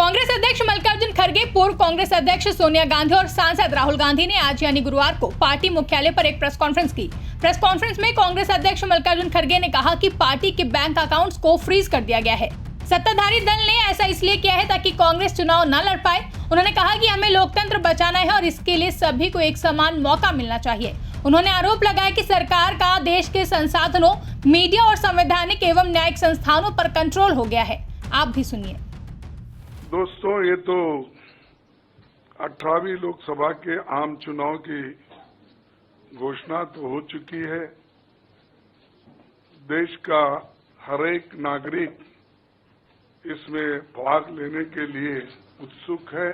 कांग्रेस अध्यक्ष मल्लिकार्जुन खड़गे, पूर्व कांग्रेस अध्यक्ष सोनिया गांधी और सांसद राहुल गांधी ने आज यानी गुरुवार को पार्टी मुख्यालय पर एक प्रेस कॉन्फ्रेंस की। प्रेस कॉन्फ्रेंस में कांग्रेस अध्यक्ष मल्लिकार्जुन खड़गे ने कहा कि पार्टी के बैंक अकाउंट्स को फ्रीज कर दिया गया है। सत्ताधारी दल ने ऐसा इसलिए किया है ताकि कांग्रेस चुनाव न लड़ पाए। उन्होंने कहा कि हमें लोकतंत्र बचाना है और इसके लिए सभी को एक समान मौका मिलना चाहिए। उन्होंने आरोप लगाया कि सरकार का देश के संसाधनों, मीडिया और संवैधानिक एवं न्यायिक संस्थानों पर कंट्रोल हो गया है। आप भी सुनिए। दोस्तों, ये तो 18वीं लोकसभा के आम चुनाव की घोषणा तो हो चुकी है। देश का हर एक नागरिक इसमें भाग लेने के लिए उत्सुक है।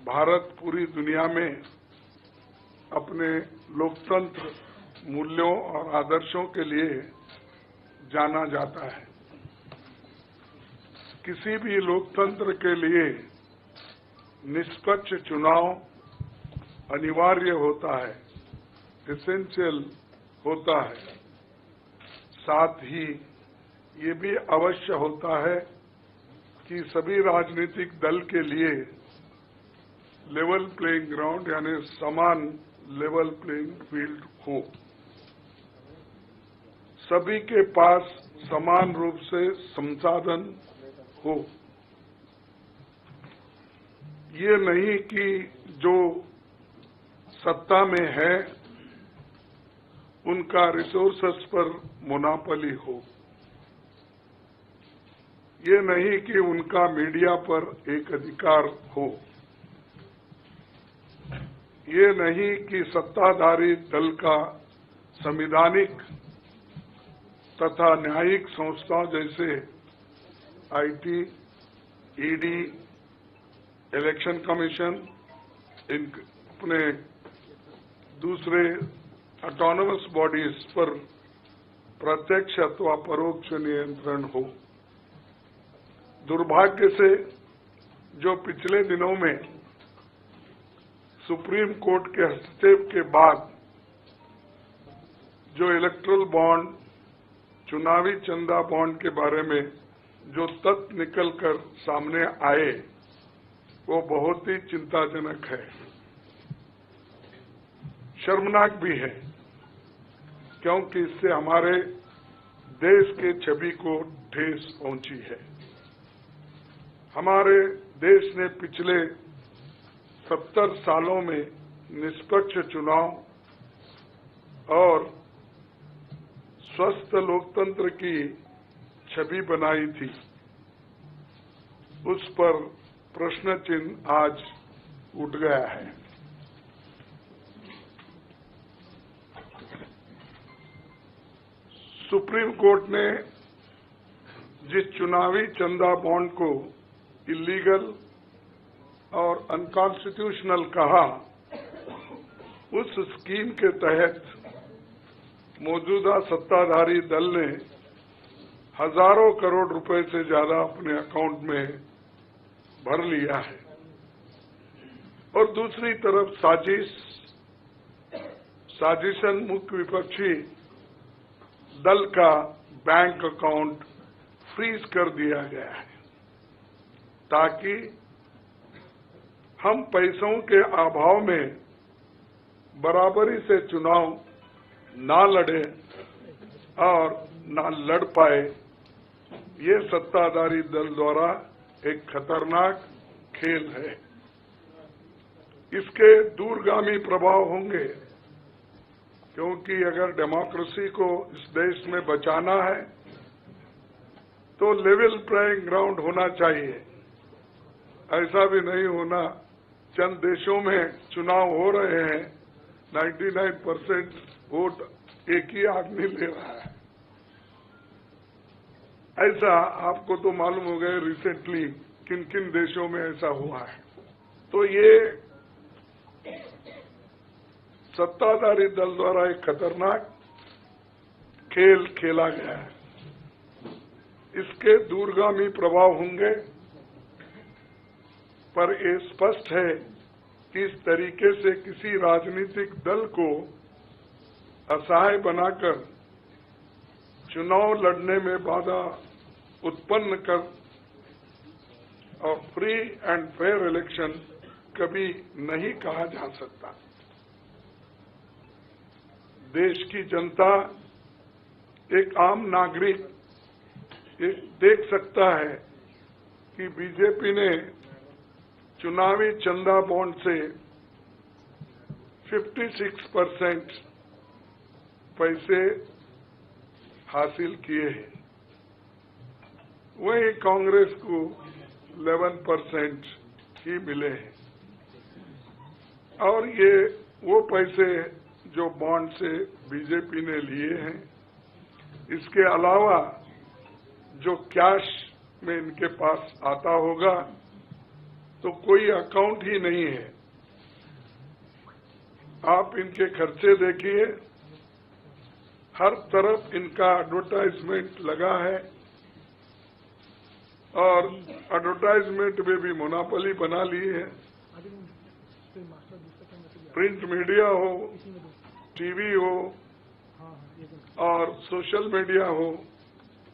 भारत पूरी दुनिया में अपने लोकतंत्र मूल्यों और आदर्शों के लिए जाना जाता है। किसी भी लोकतंत्र के लिए निष्पक्ष चुनाव अनिवार्य होता है, एसेंशियल होता है। साथ ही ये भी अवश्य होता है कि सभी राजनीतिक दल के लिए लेवल प्लेइंग ग्राउंड यानी समान लेवल प्लेइंग फील्ड हो, सभी के पास समान रूप से संसाधन हो। ये नहीं कि जो सत्ता में है उनका रिसोर्सेस पर मोनोपोली हो। ये नहीं कि उनका मीडिया पर एक अधिकार हो। ये नहीं कि सत्ताधारी दल का संवैधानिक तथा न्यायिक संस्था जैसे आईटी, ईडी, इलेक्शन कमीशन, इन अपने दूसरे ऑटोनोमस बॉडीज पर प्रत्यक्ष अथवा परोक्ष नियंत्रण हो। दुर्भाग्य से जो पिछले दिनों में सुप्रीम कोर्ट के हस्तक्षेप के बाद जो इलेक्टोरल बॉन्ड, चुनावी चंदा बॉन्ड के बारे में जो तथ्य निकलकर सामने आए वो बहुत ही चिंताजनक है, शर्मनाक भी है, क्योंकि इससे हमारे देश के छवि को ठेस पहुंची है। हमारे देश ने पिछले 70 सालों में निष्पक्ष चुनाव और स्वस्थ लोकतंत्र की छवि बनाई थी। उस पर प्रश्न चिन्ह आज उठ गया है। सुप्रीम कोर्ट ने जिस चुनावी चंदा बॉन्ड को इलीगल और अनकॉन्स्टिट्यूशनल कहा, उस स्कीम के तहत मौजूदा सत्ताधारी दल ने हजारों करोड़ रुपए से ज्यादा अपने अकाउंट में भर लिया है और दूसरी तरफ साजिशन मुख्य विपक्षी दल का बैंक अकाउंट फ्रीज कर दिया गया है ताकि हम पैसों के अभाव में बराबरी से चुनाव ना लड़े और ना लड़ पाए। ये सत्ताधारी दल द्वारा एक खतरनाक खेल है। इसके दूरगामी प्रभाव होंगे, क्योंकि अगर डेमोक्रेसी को इस देश में बचाना है तो लेवल प्लेइंग ग्राउंड होना चाहिए। ऐसा भी नहीं होना चंद देशों में चुनाव हो रहे हैं, 99% वोट एक ही आदमी ले रहा है। ऐसा आपको तो मालूम हो गया रिसेंटली किन किन देशों में ऐसा हुआ है। तो ये सत्ताधारी दल द्वारा एक खतरनाक खेल खेला गया है। इसके दूरगामी प्रभाव होंगे, पर ये स्पष्ट है कि इस तरीके से किसी राजनीतिक दल को असहाय बनाकर चुनाव लड़ने में बाधा उत्पन्न कर और फ्री एंड फेयर इलेक्शन कभी नहीं कहा जा सकता। देश की जनता, एक आम नागरिक देख सकता है कि बीजेपी ने चुनावी चंदा बॉन्ड से 56% पैसे हासिल किए हैं, वहीं कांग्रेस को 11% ही मिले हैं। और ये वो पैसे जो बॉन्ड से बीजेपी ने लिए हैं, इसके अलावा जो कैश में इनके पास आता होगा तो कोई अकाउंट ही नहीं है। आप इनके खर्चे देखिए, हर तरफ इनका एडवर्टाइजमेंट लगा है और एडवर्टाइजमेंट में भी मोनोपोली बना ली है। प्रिंट मीडिया हो, टीवी हो और सोशल मीडिया हो,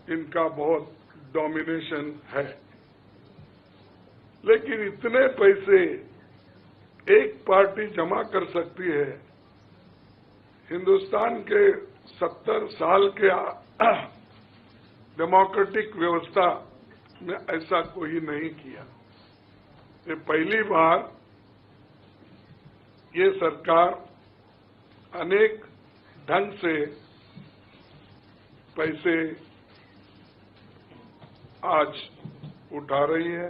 इनका बहुत डोमिनेशन है। लेकिन इतने पैसे एक पार्टी जमा कर सकती है, हिंदुस्तान के 70 साल के डेमोक्रेटिक व्यवस्था में ऐसा कोई नहीं किया। ये पहली बार ये सरकार अनेक ढंग से पैसे आज उठा रही है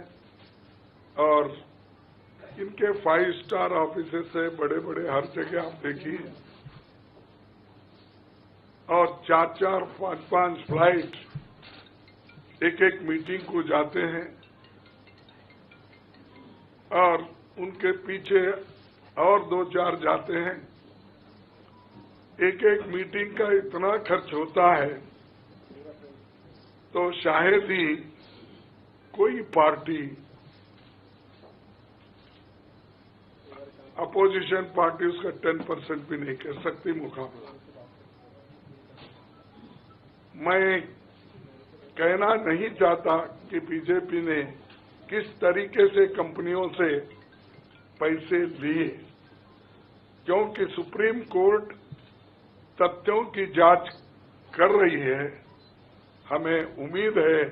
और इनके 5 स्टार ऑफिसर से बड़े बड़े हर जगह आप देखिए, और 4-4, 5-5 फ्लाइट एक मीटिंग को जाते हैं और उनके पीछे और 2-4 जाते हैं। एक मीटिंग का इतना खर्च होता है तो शायद ही कोई पार्टी, अपोजिशन पार्टी उसका 10% भी नहीं कर सकती मुकाबला। मैं कहना नहीं चाहता कि बीजेपी ने किस तरीके से कंपनियों से पैसे लिए, क्योंकि सुप्रीम कोर्ट तथ्यों की जांच कर रही है। हमें उम्मीद है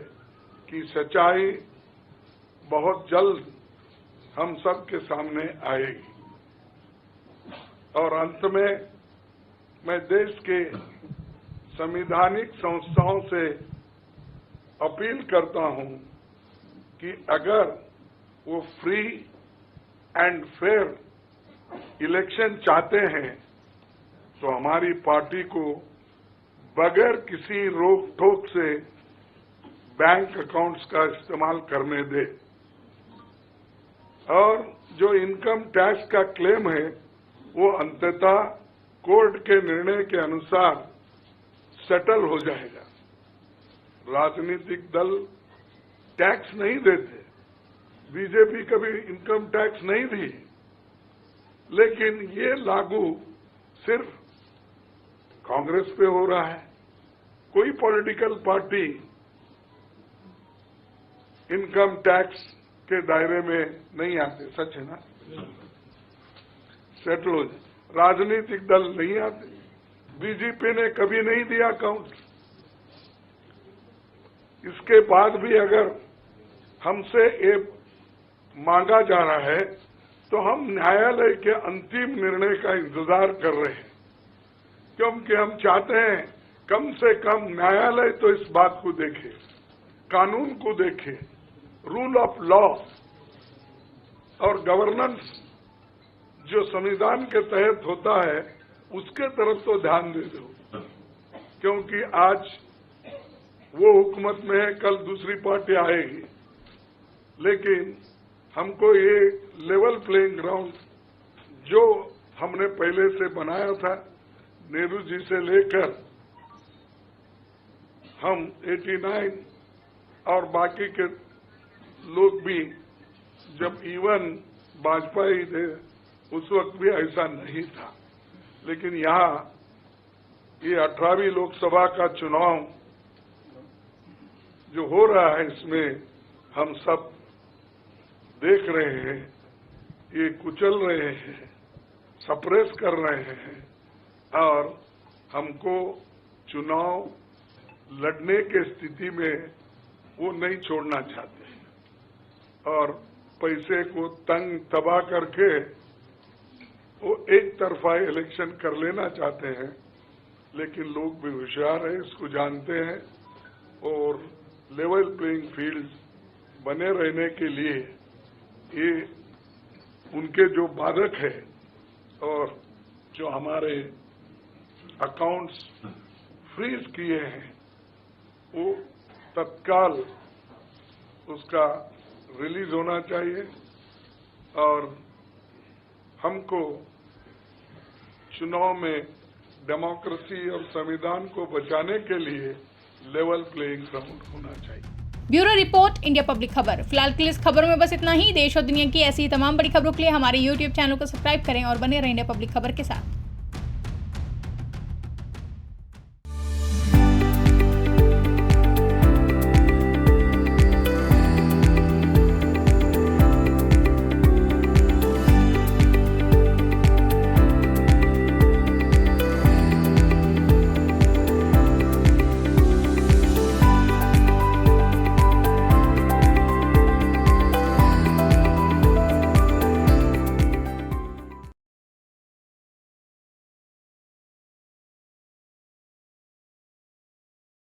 कि सच्चाई बहुत जल्द हम सब के सामने आएगी। और अंत में मैं देश के संवैधानिक संस्थाओं से अपील करता हूं कि अगर वो फ्री एंड फेयर इलेक्शन चाहते हैं तो हमारी पार्टी को बगैर किसी रोक टोक से बैंक अकाउंट्स का इस्तेमाल करने दे, और जो इनकम टैक्स का क्लेम है वो अंततः कोर्ट के निर्णय के अनुसार सेटल हो जाएगा। राजनीतिक दल टैक्स नहीं देते, बीजेपी कभी इनकम टैक्स नहीं दी, लेकिन ये लागू सिर्फ कांग्रेस पे हो रहा है। कोई पॉलिटिकल पार्टी इनकम टैक्स के दायरे में नहीं आते, सच है ना? सेटल हो जाए। राजनीतिक दल नहीं आते, बीजेपी ने कभी नहीं दिया अकाउंट। इसके बाद भी अगर हमसे ये मांगा जा रहा है तो हम न्यायालय के अंतिम निर्णय का इंतजार कर रहे हैं, क्योंकि हम चाहते हैं कम से कम न्यायालय तो इस बात को देखे, कानून को देखे, रूल ऑफ लॉ और गवर्नेंस जो संविधान के तहत होता है उसके तरफ तो ध्यान दे दो। क्योंकि आज वो हुकूमत में है, कल दूसरी पार्टी आएगी, लेकिन हमको ये लेवल प्लेइंग ग्राउंड जो हमने पहले से बनाया था, नेहरू जी से लेकर हम 89 और बाकी के लोग भी, जब इवन वाजपेयी थे उस वक्त भी ऐसा नहीं था। लेकिन यहाँ ये 18वीं लोकसभा का चुनाव जो हो रहा है इसमें हम सब देख रहे हैं, ये कुचल रहे हैं, सप्रेस कर रहे हैं और हमको चुनाव लड़ने के स्थिति में वो नहीं छोड़ना चाहते और पैसे को तंग तबाह करके वो एक तरफा इलेक्शन कर लेना चाहते हैं। लेकिन लोग भी होशियार हैं, इसको जानते हैं और लेवल प्लेइंग फील्ड बने रहने के लिए ये उनके जो बाधक है और जो हमारे अकाउंट्स फ्रीज किए हैं वो तत्काल उसका रिलीज होना चाहिए और हमको चुनाव में डेमोक्रेसी और संविधान को बचाने के लिए लेवल प्लेइंग ग्राउंड होना चाहिए। ब्यूरो रिपोर्ट, इंडिया पब्लिक खबर। फिलहाल के लिए इस खबरों में बस इतना ही। देश और दुनिया की ऐसी तमाम बड़ी खबरों के लिए हमारे YouTube चैनल को सब्सक्राइब करें और बने रहें इंडिया पब्लिक खबर के साथ।